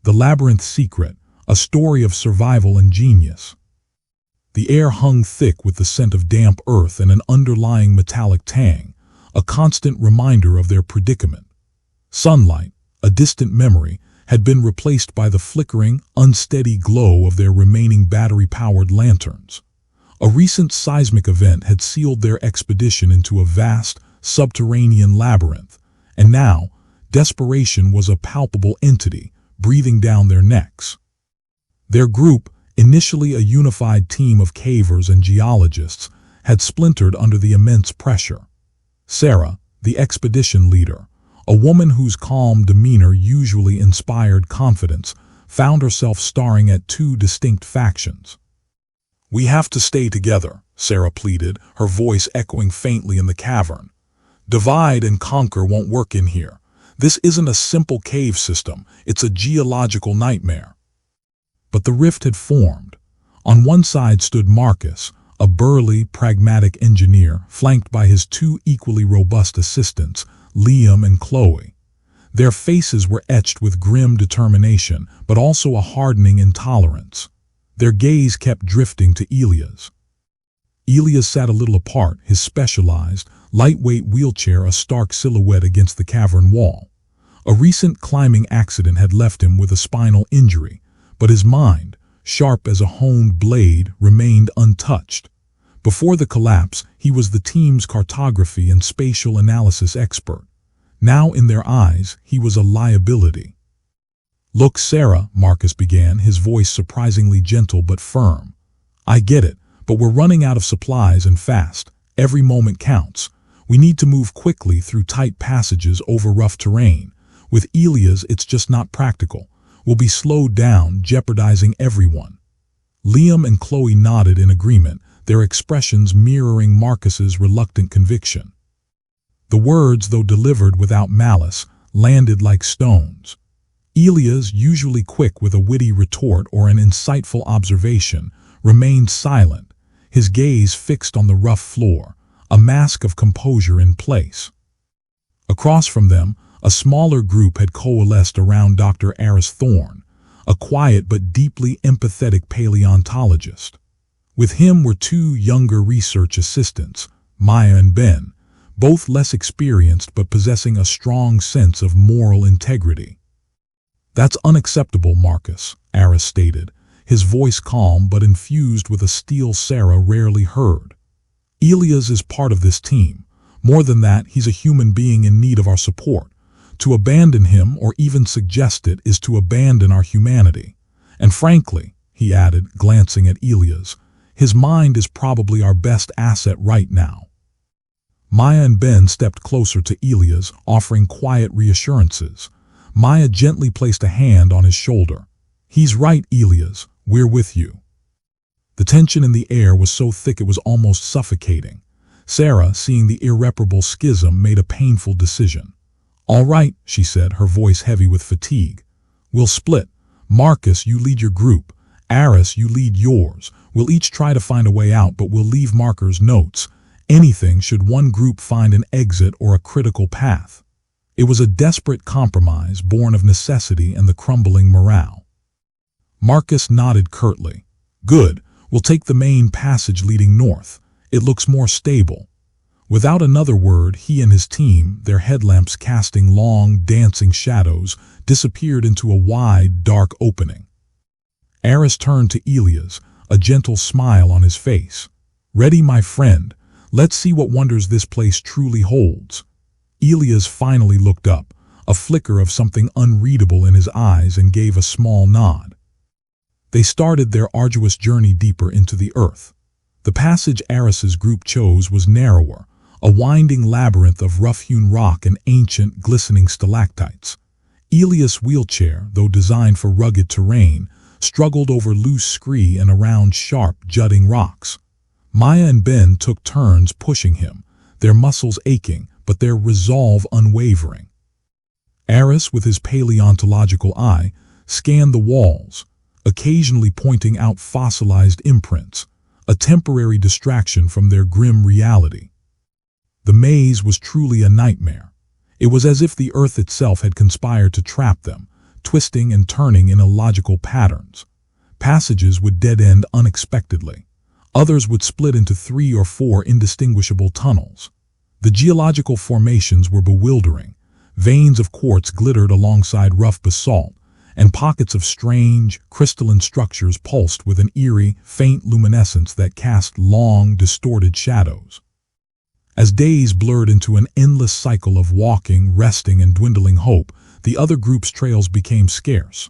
The Labyrinth's Secret, a story of survival and genius. The air hung thick with the scent of damp earth and an underlying metallic tang, a constant reminder of their predicament. Sunlight, a distant memory, had been replaced by the flickering, unsteady glow of their remaining battery-powered lanterns. A recent seismic event had sealed their expedition into a vast, subterranean labyrinth, and now, desperation was a palpable entity, breathing down their necks. Their group, initially a unified team of cavers and geologists, had splintered under the immense pressure. Sarah, the expedition leader, a woman whose calm demeanor usually inspired confidence, found herself staring at two distinct factions. "We have to stay together," Sarah pleaded, her voice echoing faintly in the cavern. "Divide and conquer won't work in here. This isn't a simple cave system, it's a geological nightmare." But the rift had formed. On one side stood Marcus, a burly, pragmatic engineer, flanked by his two equally robust assistants, Liam and Chloe. Their faces were etched with grim determination, but also a hardening intolerance. Their gaze kept drifting to Elias. Elias sat a little apart, his specialized, lightweight wheelchair a stark silhouette against the cavern wall. A recent climbing accident had left him with a spinal injury, but his mind, sharp as a honed blade, remained untouched. Before the collapse, he was the team's cartography and spatial analysis expert. Now, in their eyes, he was a liability. "Look, Sarah," Marcus began, his voice surprisingly gentle but firm. "I get it, but we're running out of supplies and fast. Every moment counts. We need to move quickly through tight passages over rough terrain. With Elias, it's just not practical. We'll be slowed down, jeopardizing everyone." Liam and Chloe nodded in agreement, their expressions mirroring Marcus's reluctant conviction. The words, though delivered without malice, landed like stones. Elias, usually quick with a witty retort or an insightful observation, remained silent, his gaze fixed on the rough floor, a mask of composure in place. Across from them, a smaller group had coalesced around Dr. Aris Thorne, a quiet but deeply empathetic paleontologist. With him were two younger research assistants, Maya and Ben, both less experienced but possessing a strong sense of moral integrity. "That's unacceptable, Marcus," Aris stated, his voice calm but infused with a steel Sarah rarely heard. "Elias is part of this team. More than that, he's a human being in need of our support. To abandon him or even suggest it is to abandon our humanity. And frankly," he added, glancing at Elias, "his mind is probably our best asset right now." Maya and Ben stepped closer to Elias, offering quiet reassurances. Maya gently placed a hand on his shoulder. "He's right, Elias. We're with you." The tension in the air was so thick it was almost suffocating. Sarah, seeing the irreparable schism, made a painful decision. "All right," she said, her voice heavy with fatigue. "We'll split. Marcus, you lead your group. Aris, you lead yours. We'll each try to find a way out, but we'll leave markers, notes. Anything should one group find an exit or a critical path." It was a desperate compromise born of necessity and the crumbling morale. Marcus nodded curtly. "Good. We'll take the main passage leading north. It looks more stable." Without another word, he and his team, their headlamps casting long, dancing shadows, disappeared into a wide, dark opening. Aris turned to Elias, a gentle smile on his face. "Ready, my friend? Let's see what wonders this place truly holds." Elias finally looked up, a flicker of something unreadable in his eyes, and gave a small nod. They started their arduous journey deeper into the earth. The passage Aris's group chose was narrower, a winding labyrinth of rough-hewn rock and ancient, glistening stalactites. Elias' wheelchair, though designed for rugged terrain, struggled over loose scree and around sharp, jutting rocks. Maya and Ben took turns pushing him, their muscles aching, but their resolve unwavering. Aris, with his paleontological eye, scanned the walls, occasionally pointing out fossilized imprints, a temporary distraction from their grim reality. The maze was truly a nightmare. It was as if the earth itself had conspired to trap them, twisting and turning in illogical patterns. Passages would dead-end unexpectedly. Others would split into 3 or 4 indistinguishable tunnels. The geological formations were bewildering. Veins of quartz glittered alongside rough basalt, and pockets of strange, crystalline structures pulsed with an eerie, faint luminescence that cast long, distorted shadows. As days blurred into an endless cycle of walking, resting, and dwindling hope, the other group's trails became scarce.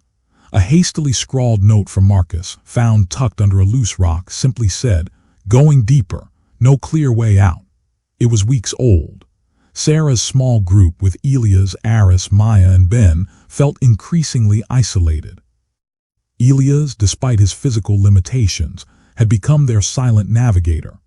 A hastily scrawled note from Marcus, found tucked under a loose rock, simply said, "Going deeper, no clear way out." It was weeks old. Sarah's small group with Elias, Aris, Maya, and Ben felt increasingly isolated. Elias, despite his physical limitations, had become their silent navigator.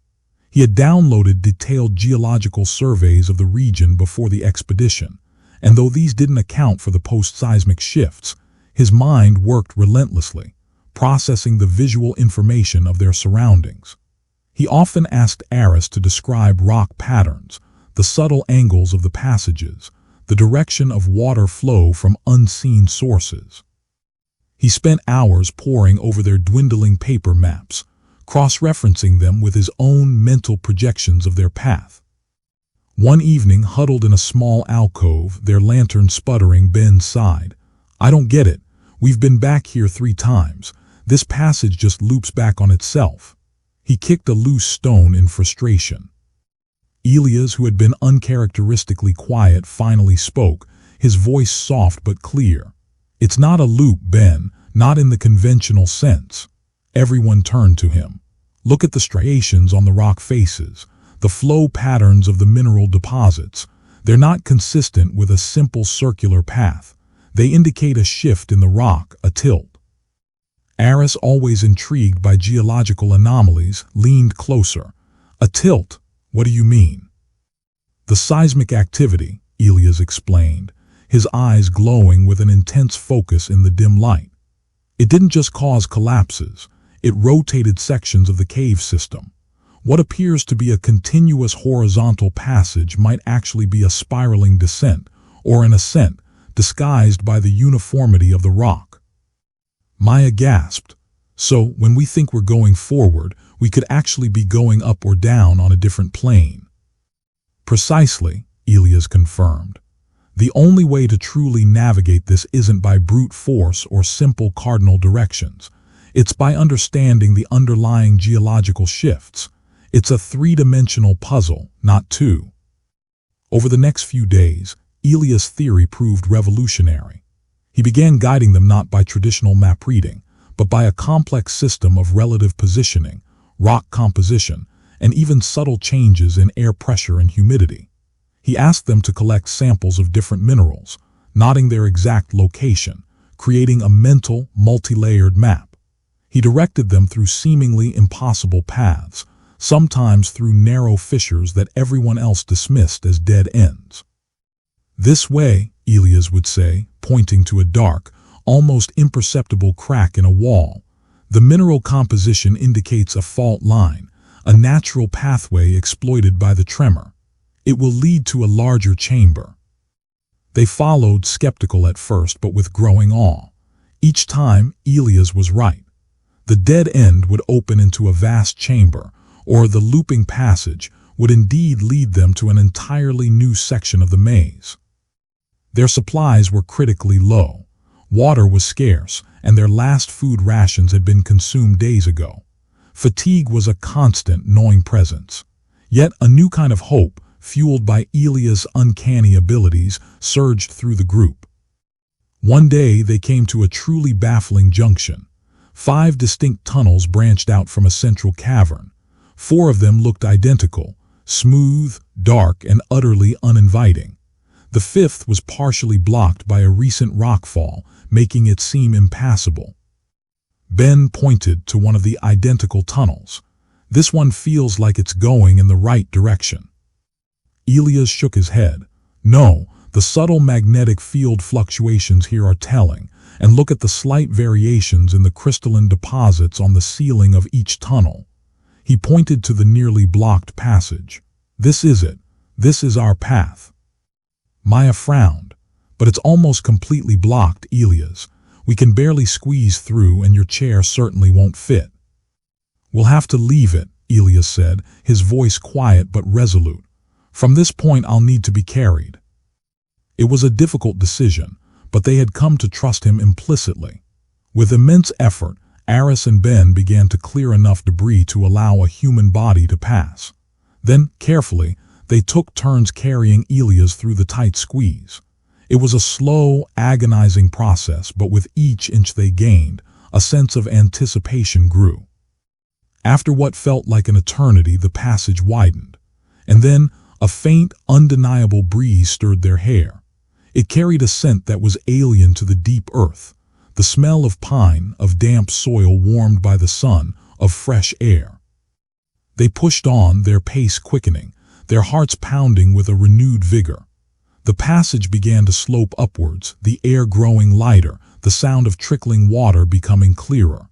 He had downloaded detailed geological surveys of the region before the expedition, and though these didn't account for the post-seismic shifts, his mind worked relentlessly, processing the visual information of their surroundings. He often asked Aris to describe rock patterns, the subtle angles of the passages, the direction of water flow from unseen sources. He spent hours poring over their dwindling paper maps, cross-referencing them with his own mental projections of their path. One evening, huddled in a small alcove, their lantern sputtering, Ben sighed. "I don't get it. We've been back here 3 times. This passage just loops back on itself." He kicked a loose stone in frustration. Elias, who had been uncharacteristically quiet, finally spoke, his voice soft but clear. "It's not a loop, Ben, not in the conventional sense." Everyone turned to him. "Look at the striations on the rock faces, the flow patterns of the mineral deposits. They're not consistent with a simple circular path. They indicate a shift in the rock, a tilt." Aris, always intrigued by geological anomalies, leaned closer. "A tilt? What do you mean?" "The seismic activity," Elias explained, his eyes glowing with an intense focus in the dim light. "It didn't just cause collapses, it rotated sections of the cave system. What appears to be a continuous horizontal passage might actually be a spiraling descent, or an ascent, disguised by the uniformity of the rock." Maya gasped. "So, when we think we're going forward, we could actually be going up or down on a different plane." "Precisely," Elias confirmed. "The only way to truly navigate this isn't by brute force or simple cardinal directions. It's by understanding the underlying geological shifts. It's a 3-dimensional puzzle, not 2. Over the next few days, Elias' theory proved revolutionary. He began guiding them not by traditional map reading, but by a complex system of relative positioning, rock composition, and even subtle changes in air pressure and humidity. He asked them to collect samples of different minerals, noting their exact location, creating a mental, multi-layered map. He directed them through seemingly impossible paths, sometimes through narrow fissures that everyone else dismissed as dead ends. "This way," Elias would say, pointing to a dark, almost imperceptible crack in a wall. "The mineral composition indicates a fault line, a natural pathway exploited by the tremor. It will lead to a larger chamber." They followed, skeptical at first, but with growing awe. Each time, Elias was right. The dead end would open into a vast chamber, or the looping passage would indeed lead them to an entirely new section of the maze. Their supplies were critically low. Water was scarce, and their last food rations had been consumed days ago. Fatigue was a constant, gnawing presence. Yet a new kind of hope, fueled by Elias' uncanny abilities, surged through the group. One day they came to a truly baffling junction. 5 distinct tunnels branched out from a central cavern. 4 of them looked identical, smooth, dark, and utterly uninviting. The 5th was partially blocked by a recent rockfall, making it seem impassable. Ben pointed to one of the identical tunnels. "This one feels like it's going in the right direction." Elias shook his head. "No, the subtle magnetic field fluctuations here are telling, and look at the slight variations in the crystalline deposits on the ceiling of each tunnel." He pointed to the nearly blocked passage. "This is it. This is our path." Maya frowned. But it's almost completely blocked, Elias. We can barely squeeze through, and your chair certainly won't fit. We'll have to leave it, Elias said, his voice quiet but resolute. From this point I'll need to be carried. It was a difficult decision, but they had come to trust him implicitly. With immense effort, Aris and Ben began to clear enough debris to allow a human body to pass. Then, carefully, they took turns carrying Elias through the tight squeeze. It was a slow, agonizing process, but with each inch they gained, a sense of anticipation grew. After what felt like an eternity, the passage widened, and then a faint, undeniable breeze stirred their hair. It carried a scent that was alien to the deep earth, the smell of pine, of damp soil warmed by the sun, of fresh air. They pushed on, their pace quickening, their hearts pounding with a renewed vigor. The passage began to slope upwards, the air growing lighter, the sound of trickling water becoming clearer.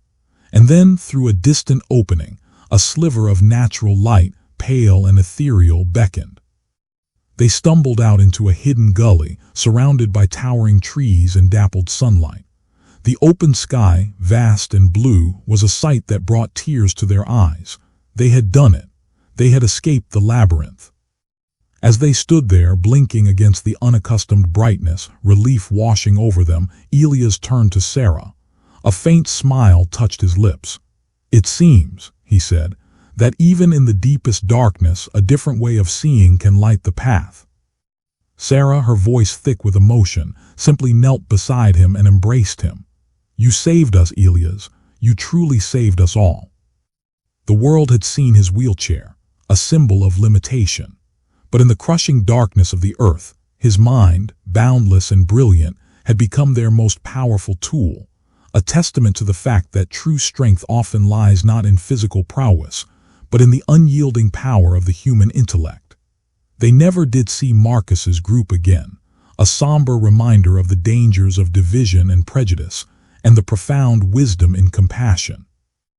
And then, through a distant opening, a sliver of natural light, pale and ethereal, beckoned. They stumbled out into a hidden gully, surrounded by towering trees and dappled sunlight. The open sky, vast and blue, was a sight that brought tears to their eyes. They had done it. They had escaped the labyrinth. As they stood there, blinking against the unaccustomed brightness, relief washing over them, Elias turned to Sarah. A faint smile touched his lips. "It seems," he said, "that even in the deepest darkness, a different way of seeing can light the path." Sarah, her voice thick with emotion, simply knelt beside him and embraced him. "You saved us, Elias. You truly saved us all." The world had seen his wheelchair, a symbol of limitation. But in the crushing darkness of the earth, his mind, boundless and brilliant, had become their most powerful tool, a testament to the fact that true strength often lies not in physical prowess, but in the unyielding power of the human intellect. They never did see Marcus's group again, a somber reminder of the dangers of division and prejudice, and the profound wisdom in compassion.